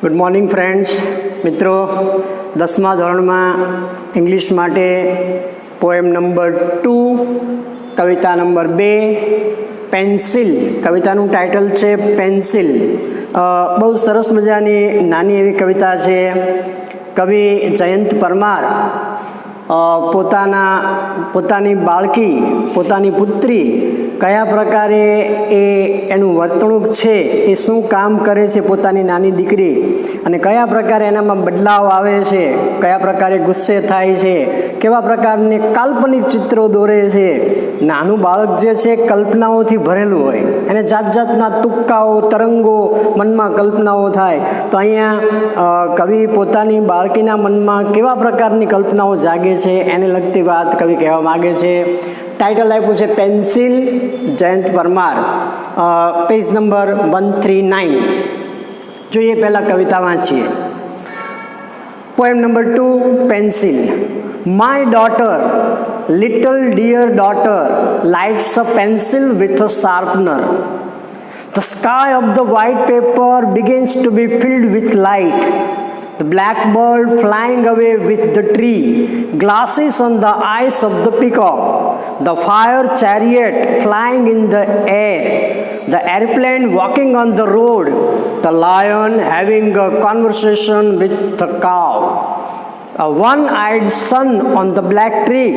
Good morning friends. મિત્રો, 10મા ધોરણમાં English માટે પોએમ નંબર 2, કવિતા નંબર 2 પેન્સિલ. કવિતાનું ટાઇટલ છે પેન્સિલ. બહુ સરસ મજાની નાની એવી કવિતા છે. કવિ જયંત પરમાર પોતાની બાળકી, પોતાની પુત્રી કયા પ્રકારે એનું વર્તણૂક છે, એ શું કામ કરે છે પોતાની નાની દીકરી, અને કયા પ્રકારે એનામાં બદલાવ આવે છે, કયા પ્રકારે ગુસ્સે થાય છે, કેવા પ્રકારની કાલ્પનિક ચિત્રો દોરે છે. નાનું બાળક જે છે કલ્પનાઓથી ભરેલું હોય, એને જાત જાતના તુક્કાઓ, તરંગો, મનમાં કલ્પનાઓ થાય. તો અહીંયા કવિ પોતાની બાળકીના મનમાં કેવા પ્રકારની કલ્પનાઓ જાગે છે એને લગતી વાત કવિ કહેવા માગે છે. ટાઇટલ આપ્યું છે pencil, Jayant Parmar, page number 139. જોઈએ પહેલાં કવિતા વાંચીએ. Poem number 2 pencil. My daughter, little dear daughter, lights a pencil with a sharpener. The sky of the white paper begins to be filled with light. The blackbird flying away with the tree, glasses on the eyes of the peacock, the fire chariot flying in the air, the airplane walking on the road, the lion having a conversation with the cow, a one-eyed sun on the black tree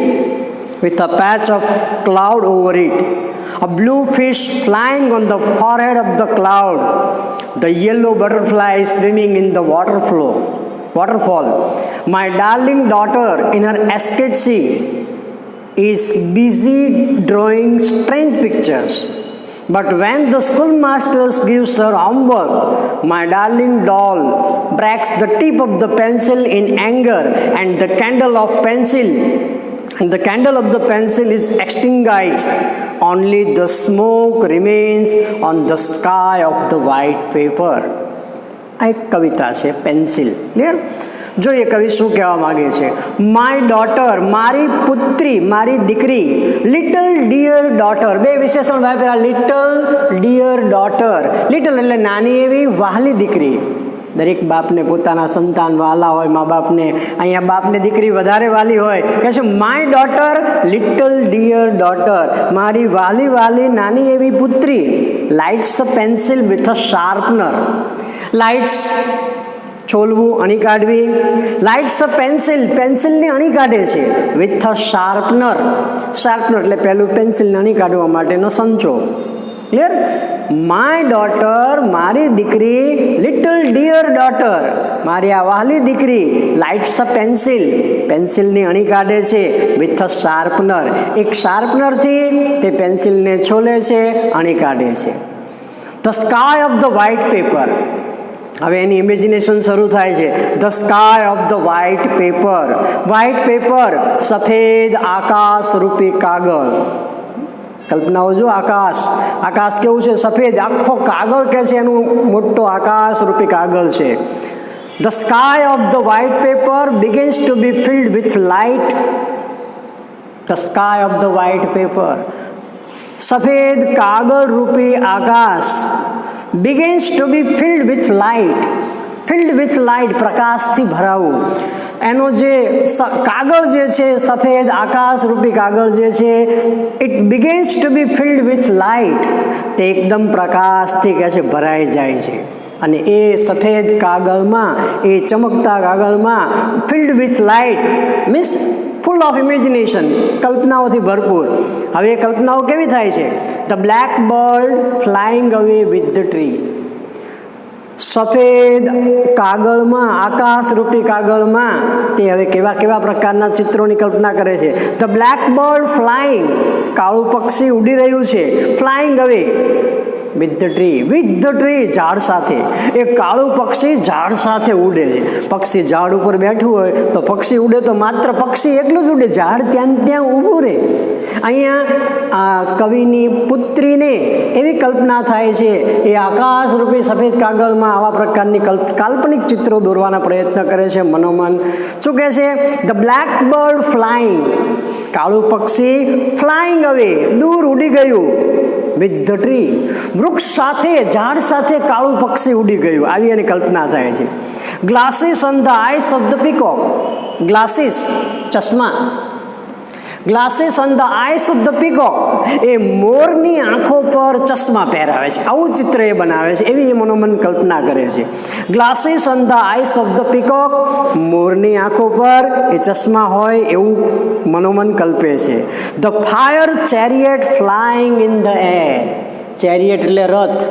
with a patch of cloud over it, a blue fish flying on the forehead of the cloud, the yellow butterfly swimming in the waterfall. My darling daughter in her ecstasy is busy drawing strange pictures. But when the schoolmaster gives her homework, my darling doll breaks the tip of the pencil in anger, and the candle of the pencil is extinguished. Only the smoke remains on the sky of the white paper. આ એક કવિતા છે pencil. Clear? જોઈએ કવિ શું કહેવા માગે છે. My daughter, મારી પુત્રી, મારી દીકરી. લિટલ ડિયર ડોટર, બે વિશેષણ વાપર્યા. Little dear daughter. લિટલ એટલે નાની એવી વહાલી દીકરી. દરેક બાપને પોતાના સંતાન વહાલા હોય, મા બાપને. અહીંયા બાપને દીકરી વધારે વાલી હોય. કહે છે my daughter, little dear daughter, મારી વાલી નાની એવી પુત્રી. Lights a pencil with a sharpener. Lights છોલવું, અણી કાઢવી. લાઇટ્સ અ પેન્સિલ, પેન્સિલની અણી કાઢે છે. With a sharpener. શાર્પનર એટલે પહેલું પેન્સિલને અણી કાઢવા માટેનો સંચો. ક્લિયર? માય ડોટર, મારી દીકરી. લિટલ ડિયર ડોટર, મારી આ વહાલી દીકરી. લાઇટ્સ અ પેન્સિલ, પેન્સિલની અણી કાઢે છે. વિથ અ શાર્પનર, એક શાર્પનરથી તે પેન્સિલને છોલે છે, અણી કાઢે છે. The sky of the white paper. હવે એની ઇમેજિનેશન શરૂ થાય છે. The sky of the white paper. White paper, સફેદ આકાશ રૂપી કાગળ. કલ્પનાઓ જો, આકાશ કેવું છે? સફેદ. આખો કાગળ કે છે એનું મોટો આકાશ રૂપી કાગળ છે. The sky of the white paper begins to be filled with light. The sky of the white paper, સફેદ કાગળ રૂપી આકાશ. begins to be filled with light. filled with light, પ્રકાશથી ભરાવું. એનો જે કાગળ જે છે, સફેદ આકાશ રૂપી કાગળ જે છે, it begins to be filled with light. તે એકદમ પ્રકાશથી કહે છે ભરાઈ જાય છે. અને એ સફેદ કાગળમાં, એ ચમકતા કાગળમાં filled with light means full of imagination, કલ્પનાઓથી ભરપૂર. હવે એ કલ્પનાઓ કેવી થાય છે? The black bird flying away with the tree. સફેદ કાગળમાં, આકાશરૂપી કાગળમાં તે હવે કેવા પ્રકારના ચિત્રોની કલ્પના કરે છે. ધ બ્લેક બર્ડ ફ્લાઇંગ, કાળું પક્ષી ઉડી રહ્યું છે. Flying away with the tree, ઝાડ સાથે. એ કાળું પક્ષી ઝાડ સાથે ઉડે છે. પક્ષી ઝાડ ઉપર બેઠું હોય તો પક્ષી ઉડે તો માત્ર પક્ષી એકલું જ ઉડે, ઝાડ ત્યાં ઊભું રહે. અહીંયા આ કવિની પુત્રીને એવી કલ્પના થાય છે, એ આકાશરૂપી સફેદ કાગળમાં આવા પ્રકારની કાલ્પનિક ચિત્રો દોરવાના પ્રયત્ન કરે છે મનોમન. શું કહે છે? ધ બ્લેક બર્ડ ફ્લાઇંગ, કાળું પક્ષી. ફ્લાઇંગ અવે, દૂર ઉડી ગયું. With the tree. વૃક્ષ સાથે, ઝાડ સાથે કાળું પક્ષી ઉડી ગયું, આવી એની કલ્પના થાય છે. Glasses on the eyes of the peacock. Glasses ચશ્મા, glasses on the eyes of the peacock, એ મોરની આંખો પર ચશ્મા પહેરાવે છે, આવું ચિત્ર એ બનાવે છે, એવી એ મનોમન કલ્પના કરે છે. Glasses on the eyes of the peacock, મોરની આંખો પર એ ચશ્મા હોય એવું મનોમન કલ્પે છે. The fire chariot flying in the air. Chariot એટલે રથ,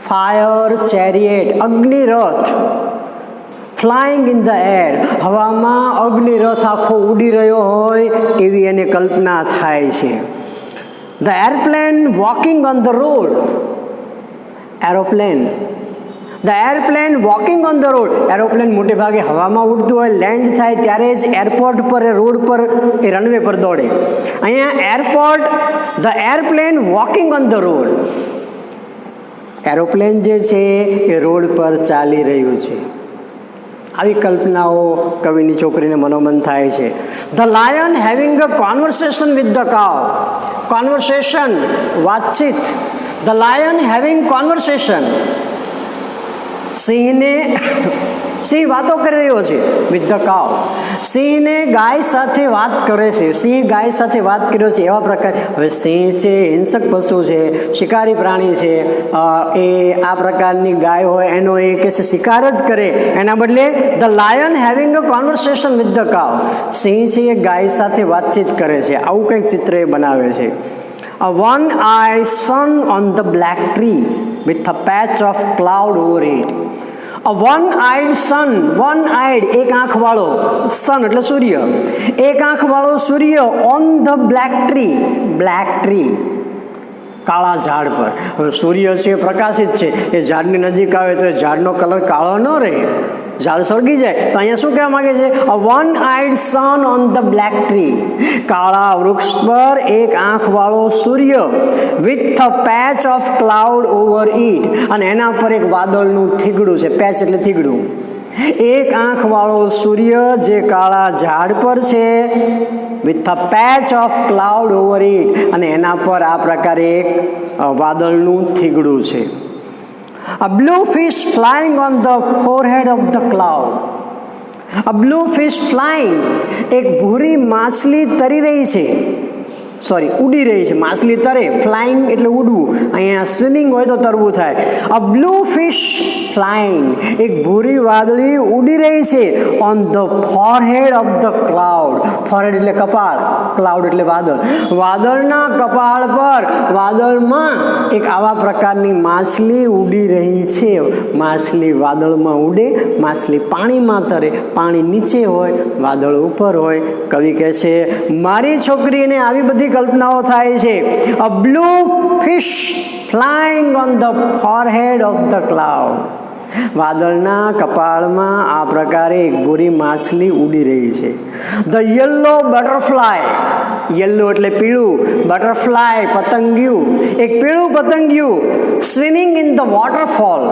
ફાયર ચેરિયટ અગ્નિરથ, ફ્લાઇંગ ઇન ધ એર, હવામાં અગ્નિરથ આખો ઉડી રહ્યો હોય એવી એને કલ્પના થાય છે. The airplane walking on the road. Aeroplane, the airplane walking on the road. Aeroplane મોટે ભાગે હવામાં ઉડતું હોય, લેન્ડ થાય ત્યારે જ એરપોર્ટ પર, રોડ પર, એ રનવે પર દોડે. અહીંયા airport, the airplane walking on the road. Aeroplane જે છે એ રોડ પર ચાલી રહ્યું છે. આવી કલ્પનાઓ કવિની છોકરીને મનોમન થાય છે. The lion having a conversation with the cow. Conversation, વાતચીત. The lion having conversation. સિંહ વાતો કરી રહ્યો છે વિથ ધ કાવ. સિંહને ગાય સાથે વાત કરે છે, સિંહ ગાય સાથે વાત કર્યો છે એવા પ્રકાર. હવે સિંહ છે હિંસક પશુ છે, શિકારી પ્રાણી છે, એ આ પ્રકારની ગાય હોય એનો એ કે શિકાર જ કરે, એના બદલે the lion having a conversation with the cow. સિંહ છે એ ગાય સાથે વાતચીત કરે છે, આવું કંઈક ચિત્ર એ બનાવે છે. A one-eyed sun on the black tree with a patch of cloud over it. A one-eyed sun, one-eyed એક આંખ વાળો, sun એટલે સૂર્ય, એક આંખ વાળો સૂર્ય on the black tree, black tree, કાળા ઝાડ પર. હવે સૂર્ય છે પ્રકાશિત છે, એ ઝાડની નજીક આવે તો ઝાડનો કલર કાળો ન રહે, ઝાડ સળગી જાય. તો અહીંયા શું કહેવા માંગે છે? A one eyed sun on the black tree. કાળા વૃક્ષ પર એક આંખ વાળો સૂર્ય, with a patch of cloud over it, અને એના પર એક વાદળનું થીગડું છે. પેચ એટલે થીગડું. એક આંખ વાળો સૂર્ય જે કાળા ઝાડ પર છે, with a patch of cloud over it, અને એના પર આ પ્રકારે એક વાદળનું થીગડું છે. A blue fish flying on the forehead of the cloud. A blue fish flying, એક ભૂરી માછલી તરી રહી છે, ઉડી રહી છે. માછલી તરે, ફ્લાઇંગ એટલે ઉડવું, અહીંયા સ્વિમિંગ હોય તો તરવું થાય. અ બ્લુ ફિશ ફ્લાઇંગ, એક ભૂરી વાદળી ઉડી રહી છે, on the forehead of the cloud. Forehead એટલે કપાળ, ક્લાઉડ એટલે વાદળ. વાદળના કપાળ પર, વાદળમાં એક આવા પ્રકારની માછલી ઉડી રહી છે. માછલી વાદળમાં ઉડે, માછલી પાણીમાં તરે, પાણી નીચે હોય, વાદળ ઉપર હોય. કવિ કહે છે મારી છોકરીને આવી બધી કલ્પનાઓ થાય છે. A blue fish flying on the forehead of the cloud. વાદળના કપાળમાં આ પ્રકારે એક ભૂરી માછલી ઉડી રહી છે. ધ યલો બટરફ્લાય, યલો એટલે પીળું, બટરફ્લાય પતંગિયું, એક પીળું પતંગિયું, swimming in the waterfall.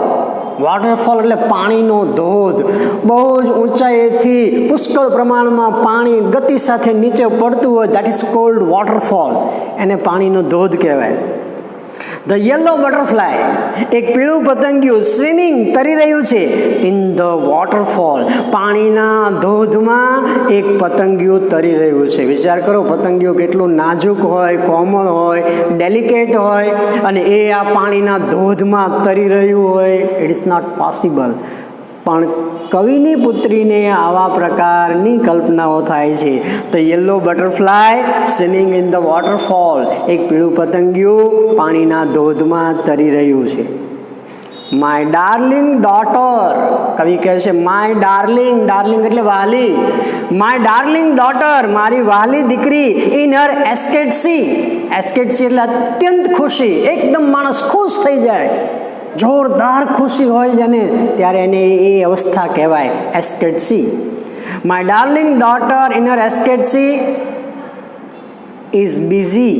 Waterfall એટલે પાણીનો ધોધ, બહુ જ ઊંચાઈથી પુષ્કળ પ્રમાણમાં પાણી ગતિ સાથે નીચે પડતું હોય, દેટ ઇઝ કોલ્ડ વોટરફોલ, એને પાણીનો ધોધ કહેવાય. ધ યલો બટરફ્લાય, એક પીળું પતંગિયું, સ્વિમિંગ તરી રહ્યું છે, ઇન ધ વોટરફોલ, પાણીના ધોધમાં એક પતંગિયું તરી રહ્યું છે. વિચાર કરો પતંગિયું કેટલું નાજુક હોય, કોમળ હોય, ડેલિકેટ હોય, અને એ આ પાણીના ધોધમાં તરી રહ્યું હોય. It is not possible. પણ કવિની પુત્રીને આવા પ્રકારની કલ્પનાઓ થાય છે. તો yellow butterfly swimming in the waterfall, એક પીળું પતંગિયું પાણીના ધોધમાં તરી રહ્યું છે. માય ડાર્લિંગ ડોટર, કવિ કહે છે માય ડાર્લિંગ, ડાર્લિંગ એટલે વાલી, માય ડાર્લિંગ ડોટર, મારી વાલી દીકરી, ઇન હર એસ્કેટસી. એસ્કેટસી એટલે અત્યંત ખુશી, એકદમ માણસ ખુશ થઈ જાય, જોરદાર ખુશી હોય છે ને ત્યારે એને એ અવસ્થા કહેવાય, ecstasy. My darling daughter in her ecstasy is busy.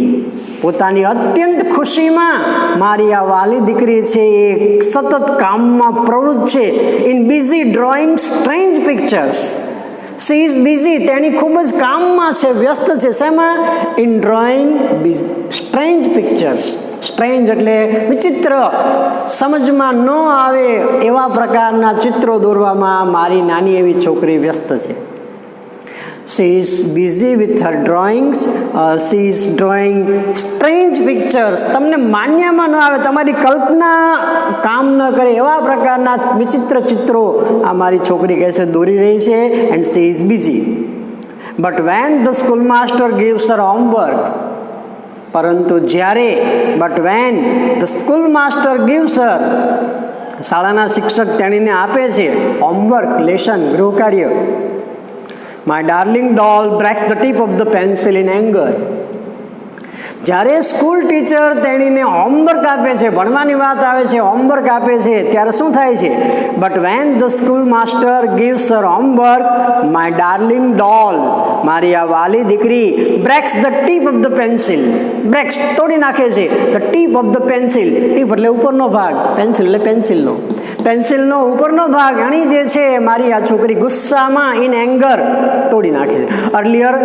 પોતાની અત્યંત ખુશીમાં મારી આ વાલી દીકરી છે એ સતત કામમાં પ્રવૃત્ત છે. In busy drawing strange pictures. She is busy, તેણી ખૂબ જ કામમાં છે, વ્યસ્ત છે. શેમાં? In drawing strange pictures, strange એટલે વિચિત્ર, સમજમાં ન આવે એવા પ્રકારના ચિત્રો દોરવામાં મારી નાની એવી છોકરી વ્યસ્ત છે. She is busy with her drawings. She is drawing strange pictures. તમને માન્યમાં ન આવે, તમારી કલ્પના કામ ન કરે એવા પ્રકારના વિચિત્ર ચિત્રો આ મારી છોકરી કહે છે દોરી રહી છે. and she is busy. But when the schoolmaster gives her homework, પરંતુ જ્યારે when the schoolmaster gives her, શાળાના શિક્ષક તેણીને આપે છે હોમવર્ક, લેસન, ગૃહ કાર્ય, my darling doll breaks the tip of the pencil in anger. જ્યારે સ્કૂલ ટીચર તેણીને હોમવર્ક આપે છે, ભણવાની વાત આવે છે, હોમવર્ક આપે છે, ત્યારે શું થાય છે? But when the school master gives her homework, my darling doll, મારી આ વાલી દીકરી, breaks the tip of the pencil, breaks તોડી નાખે છે, the tip of the pencil, tip એટલે ઉપરનો ભાગ, પેન્સિલ એટલે પેન્સિલનો, પેન્સિલનો ઉપરનો ભાગ અણી જે છે મારી આ છોકરી ગુસ્સામાં ઇન એંગર તોડી નાખે છે. Earlier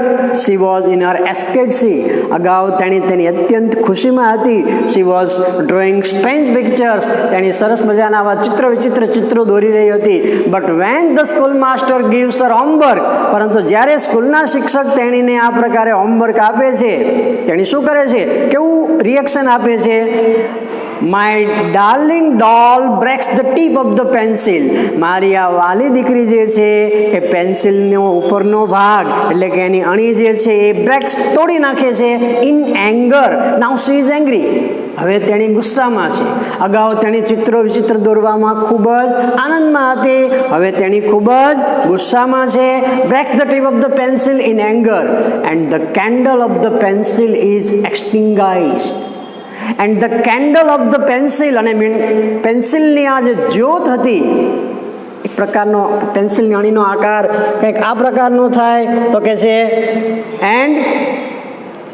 she was in her ecstasy, અગાઉ તેણી તેની અત્યંત ખુશીમાં હતી. She was drawing strange pictures, તેણી સરસ મજાના આવા ચિત્ર વિચિત્ર ચિત્રો દોરી રહી હતી. But when the school master gives her homework, પરંતુ જ્યારે સ્કૂલના શિક્ષક તેણીને આ પ્રકારે હોમવર્ક આપે છે, તેણી શું કરે છે, કેવું રિએક્શન આપે છે? My darling doll breaks the tip of the pencil, મારી આ વાલી દીકરી જે છે એ પેન્સિલનો ઉપરનો ભાગ એટલે કે એની અણી જે છે એ બ્રેક્સ તોડી નાખે છે in anger. Now she is angry, હવે તેણી ગુસ્સામાં છે. અગાઉ તેણી ચિત્રો વિચિત્ર દોરવામાં ખૂબ જ આનંદમાં હતી, હવે તેણી ખૂબ જ ગુસ્સામાં છે. Breaks the tip of the pencil in anger and the candle of the pencil is extinguished. And the candle of the pencil, અને પેન્સિલની આ જે જ્યોત હતી, એક પ્રકારનો પેન્સિલની અણીનો આકાર કંઈક આ પ્રકારનો થાય તો કે છે and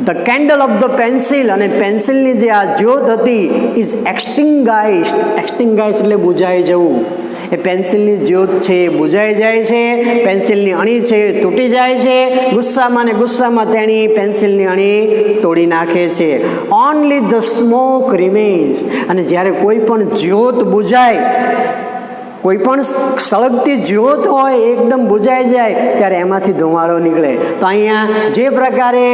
the candle of the pencil, અને પેન્સિલની જે આ જ્યોત હતી ઇઝ એક્સટિંગાઇઝ્ડ. એક્સટિંગાઇઝ એટલે બુઝાઈ જવું. એ પેન્સિલની જ્યોત છે એ બુઝાઈ જાય છે, પેન્સિલની અણી છે એ તૂટી જાય છે. ગુસ્સામાં ને ગુસ્સામાં તેણી પેન્સિલની અણી તોડી નાખે છે. ઓનલી ધ સ્મોક રિમેન્સ, અને જ્યારે કોઈ પણ જ્યોત બુઝાય, કોઈ પણ સળગતી જ્યોત હોય એકદમ બુઝાઈ જાય ત્યારે એમાંથી ધુમાડો નીકળે. તો અહીંયા જે પ્રકારે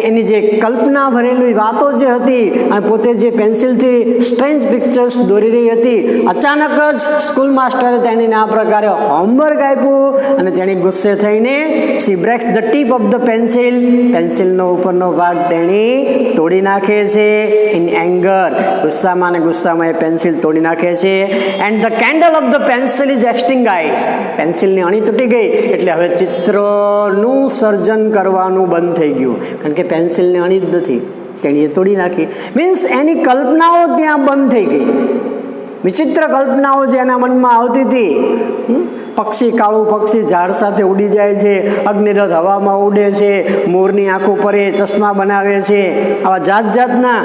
એની જે કલ્પના ભરેલી વાતો જે હતી અને પોતે જે પેન્સિલથી સ્ટ્રેન્જ પિક્ચર્સ દોરી રહી હતી, અચાનક જ સ્કૂલ માસ્ટરે તેણીને આ પ્રકારે હોમવર્ક આપ્યું અને તેણી ગુસ્સે થઈને she breaks the tip of the pencil, પેન્સિલનો ઉપરનો ભાગ તેણી તોડી નાખે છે ઇન એંગર. ગુસ્સામાં ને ગુસ્સામાં એ પેન્સિલ તોડી નાખે છે. And the candle of the pencil is extinguished, પેન્સિલની અણી તૂટી ગઈ એટલે હવે ચિત્રનું સર્જન કરવાનું બંધ થઈ ગયું, કારણ કે પેન્સિલની અણી જ નથી, તેણીએ તોડી નાખી. મીન્સ એની કલ્પનાઓ ત્યાં બંધ થઈ ગઈ. વિચિત્ર કલ્પનાઓ જે એના મનમાં આવતી હતી, પક્ષી, કાળું પક્ષી ઝાડ સાથે ઉડી જાય છે, અગ્નિરથ હવામાં ઉડે છે, મોરની આંખો પર એ ચશ્મા બનાવે છે, આવા જાત જાતના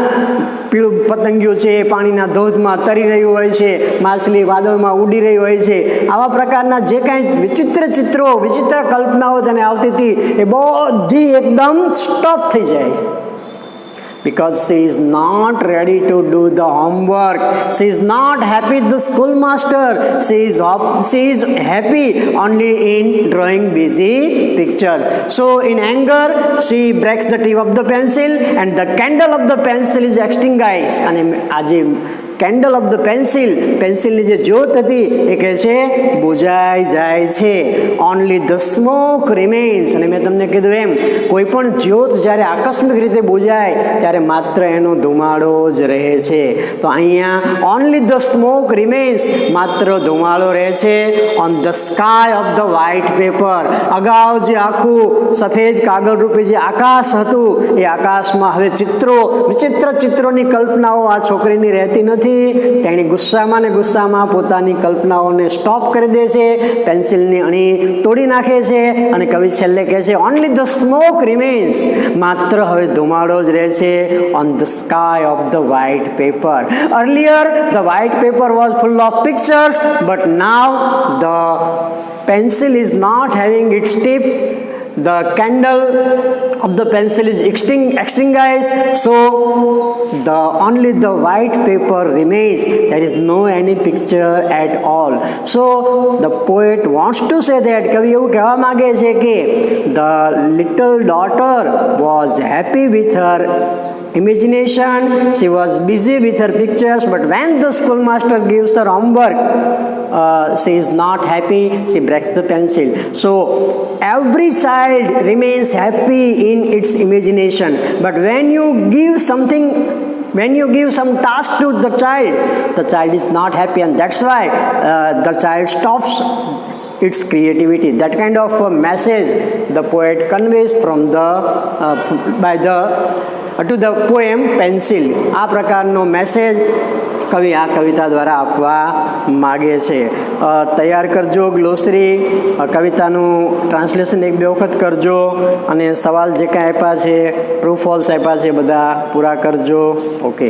પીળું પતંગિયું છે પાણીના ધોધમાં તરી રહ્યું હોય છે, માછલી વાદળમાં ઉડી રહી હોય છે, આવા પ્રકારના જે કાંઈ વિચિત્ર ચિત્રો, વિચિત્ર કલ્પનાઓ તેને આવતી હતી એ બધી એકદમ સ્ટોપ થઈ જાય. Because she is not ready to do the homework. She is not happy with the schoolmaster. She is happy only in drawing busy picture. So in anger, she breaks the tip of the pencil and the candle of the pencil is extinguished. અને આજે candle of the pencil, પેન્સિલની જે જ્યોત હતી એ કહે છે બુઝાઈ જાય છે. Only the smoke remains, અને મેં તમને કીધું એમ કોઈ પણ જ્યોત જ્યારે આકસ્મિક રીતે બુઝાય ત્યારે માત્ર એનો ધુમાડો જ રહે છે. તો અહીંયા ઓનલી ધ સ્મોક રિમેન્સ, માત્ર ધુમાડો રહે છે on the sky of the white paper. અગાઉ જે આખું સફેદ કાગળ રૂપે જે આકાશ હતું એ આકાશમાં હવે ચિત્રો, વિચિત્ર ચિત્રોની કલ્પનાઓ આ છોકરીની રહેતી નથી. તેણી ગુસ્સામાં ને ગુસ્સામાં પોતાની કલ્પનાઓને સ્ટોપ કરી દે છે, પેન્સિલની અણી તોડી નાખે છે અને કવિ છેલ્લે કહે છે ઓનલી ધ સ્મોક રિમેન્સ, માત્ર હવે ધુમાડો જ રહે છે on the sky of the white paper. Earlier the white paper was full of pictures but now the pencil is not having its tip. the candle of the pencil is extinguished, so the only the white paper remains. There is no any picture at all. So the poet wants to say that, કવિ એવું કહેવા માંગે છે કે the little daughter was happy with her imagination, she was busy with her pictures, but when the schoolmaster gives her homework, she is not happy, she breaks the pencil. So every child remains happy in its imagination, but when you give some task to the child is not happy, and that's why the child stops its creativity. That kind of a message the poet conveys from the to the poem Pencil. આ પ્રકારનો message કવિ આ કવિતા દ્વારા આપવા માગે છે. તૈયાર કરજો ગ્લોસરી, કવિતાનું ટ્રાન્સલેશન 1-2 વખત કરજો, અને સવાલ જે કાંઈ આપ્યા છે ટ્રુ ફોલ્સ આપ્યા છે બધા પૂરા કરજો. ઓકે.